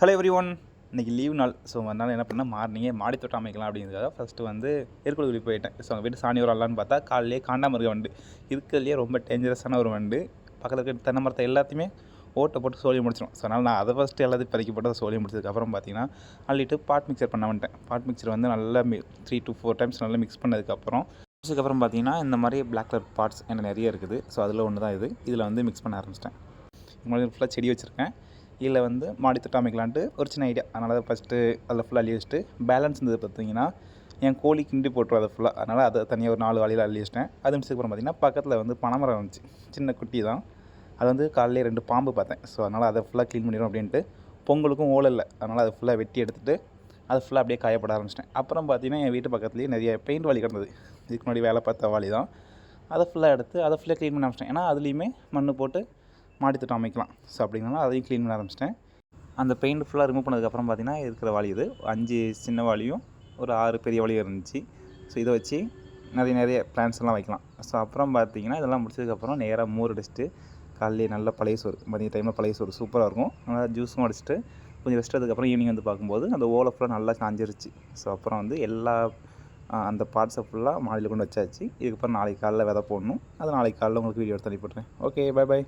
Hello every one. இன்றைக்கி leave நாள். So அதனால் என்ன பண்ணால் மார்னிங்கே மாடி தோட்டம் அமைக்கலாம் அப்படிங்கிறதுக்காக ஃபஸ்ட்டு வந்து ஏற்குழுவி போயிட்டேன். ஸோ அங்கே போய்ட்டு சாணி வரலான்னு பார்த்தா காலையிலே காண்டாமிருக வண்டு, இருக்கிறதுலே ரொம்ப டேஞ்சரஸான ஒரு வண்டு. பக்கத்தில் இருக்க தென்னை மரத்தை எல்லாத்தையுமே ஓட்டை போட்டு சோழி முடிச்சிடும். ஸோ அதனால் நான் அதை ஃபஸ்ட்டு எல்லாத்தையும் பறிக்க போட்டு அதை சோழி முடிச்சதுக்கப்புறம் பார்த்தீங்கன்னா அள்ளிட்டு பாட் மிக்சர் பண்ண வந்துட்டேன். பாட் மிக்சர் வந்து நல்லா 3 to 4 டைம்ஸ் நல்லா மிக்ஸ் பண்ணதுக்கப்புறம் பார்த்தீங்கன்னா இந்த மாதிரி பிளாக் கலர் பார்ட்ஸ் எனக்கு நிறைய இருக்குது. ஸோ அதில் ஒன்று தான் இதில் வந்து மிக்ஸ் பண்ண ஆரம்பிச்சிட்டேன். இது ஃபுல்லாக செடி வச்சுருக்கேன். இதில் வந்து மாடி தோட்டம் அமைக்கலான்ட்டு ஒரு சின்ன ஐடியா. அதனால் ஃபஸ்ட்டு அதில் ஃபுல்லாக அள்ளி வச்சுட்டு பேலன்ஸ் இருந்தது பார்த்தீங்கன்னா என் கோழி கிண்டி போட்டுரும் அதை ஃபுல்லாக. அதனால் அதை தனியாக ஒரு 4 வாளியில் அள்ளி வச்சிட்டேன். அது முடிச்சதுக்கப்புறம் பார்த்திங்கன்னா பக்கத்தில் வந்து பனைமரம் இருந்துச்சு, சின்ன குட்டி தான். அது வந்து காலையிலே 2 பாம்பு பார்த்தேன். ஸோ அதனால் அதை ஃபுல்லாக க்ளீன் பண்ணிடும் அப்படின்ட்டு. பொங்கலுக்கும் ஓலை இல்லை, அதனால் அதை ஃபுல்லாக வெட்டி எடுத்துகிட்டு அதை ஃபுல்லாக அப்படியே காயப்பட ஆரம்பிச்சிட்டேன். அப்புறம் பார்த்திங்கன்னா என் வீட்டு பக்கத்துலேயே நிறைய பெயிண்ட் வாளி கிடந்தது. இதுக்கு முன்னாடி வேலை பார்த்த வாளி தான். அதை ஃபுல்லாக எடுத்து அதை ஃபுல்லாக க்ளீன் பண்ண ஆரம்பிச்சிட்டேன். ஏன்னா அதுலேயுமே மண் போட்டு மாடி தோட்டம் அமைக்கலாம். ஸோ அப்படிங்கிறனால அதையும் க்ளீன் பண்ண ஆரம்பிச்சிட்டேன். அந்த பெயிண்ட் ஃபுல்லாக ரிமூவ் பண்ணதுக்கப்புறம் பார்த்திங்கன்னா இருக்கிற வாளி இது 5 சின்ன வாளியும் ஒரு 6 பெரிய வாளியும் இருந்துச்சு. ஸோ இதை வச்சு நிறைய பிளான்ஸ் எல்லாம் வைக்கலாம். ஸோ அப்புறம் பார்த்திங்கன்னா இதெல்லாம் முடிச்சதுக்கப்புறம் நேராக மோர் அடிச்சுட்டு காலையிலே நல்ல பழைய சோறு, மதிய டைமில் பழைய சோறு சூப்பராக இருக்கும். நல்லா ஜூஸும் அடிச்சுட்டு கொஞ்சம் ரெஸ்ட் எடுத்ததுக்கப்புறம் ஈவினிங் வந்து பார்க்கும்போது அந்த ஓலை ஃபுல்லாக நல்லா காஞ்சிருச்சு. ஸோ அப்புறம் வந்து எல்லா அந்த பார்ட்ஸை ஃபுல்லாக மாடியில் கொண்டு வச்சாச்சு. இதுக்கப்புறம் நாளைக்கு காலையில் விதை போடணும். அது நாளைக்கு காலையில் உங்களுக்கு வீடியோ எடுத்து அனுப்பிவிட்றேன். Okay, by.